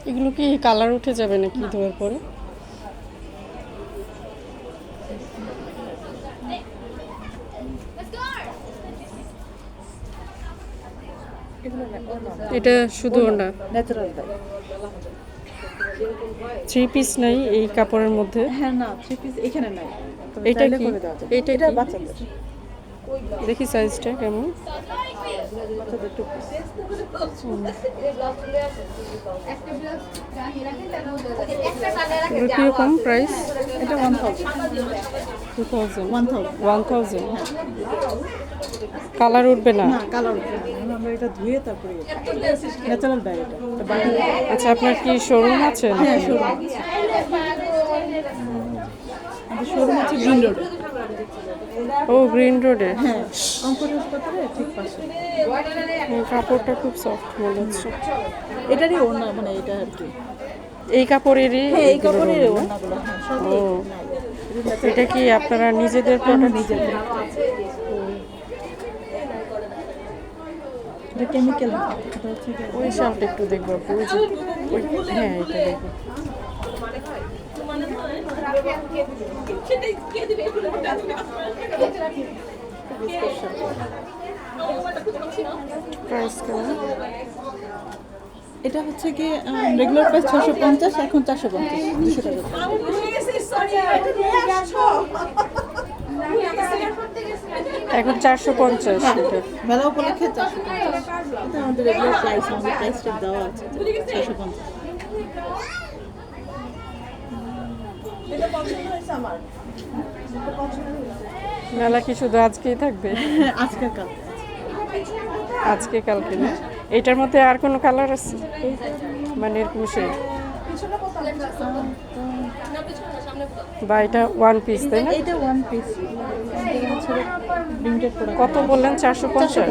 এগুলো কি কালার উঠে যাবে নাকি ধোয়ার পরে? এটা শুধু ওড়না, ন্যাচারাল। 3 পিস নাই এই কাপড়ের মধ্যে? হ্যাঁ, না 3 পিস এখানে নাই। এটা কি? এটা এটা বাচ্চাদের। দেখি সাইজটা কেমন। বাচ্চাদের 2 পিস। এগুলো কিরকম প্রাইস? এটা 1000। 1000 কালার উঠবে না? না, কালার উঠবে না। আমরা এটা ধুয়ে তারপরে ন্যাচারাল ডাই এটা। আচ্ছা, আপনার কি শোরুম আছে? হ্যাঁ, শোরুম। আমাদের শোরুম আছে গ্রিন রোড। ও, গ্রিন রোডে। হ্যাঁ, অঙ্কুর হাসপাতালের ঠিক পাশে। কাপড়টা খুব সফট মনে হচ্ছে। এটারই ওড়না, মানে এটা আর কি। এই কাপড়েরই? হ্যাঁ, এই কাপড়ের ওড়নাগুলো। হ্যাঁ, সবই। এটা কি আপনারা নিজেদের প্রোডাক্ট? নিজেদের। এটা কেমিক্যাল। এটা হচ্ছে ওই শালটা একটু দেখবো আপু, ওই যে হ্যাঁ, এটা দেখবো। প্রাইস কেমন? এটা হচ্ছে কি রেগুলার প্রাইস 650, এখন 450, 200 টাকা। এখন 450। মেলা উপলক্ষে 450। এটা আমাদের রেগুলার প্রাইস, আমাদের প্রাইসটা দেওয়া আছে 650। এটা পছন্দ হয়েছে আমার। মেলা কি শুধু আজকেই থাকবে? আজকের কাল। আজকে কালকে না? এটার মধ্যে আর কোনো কালার আছে মানে এরকম শেড? বা এটা ওয়ান পিস, তাই না? এটা ওয়ান পিস। কত বললেন? 450।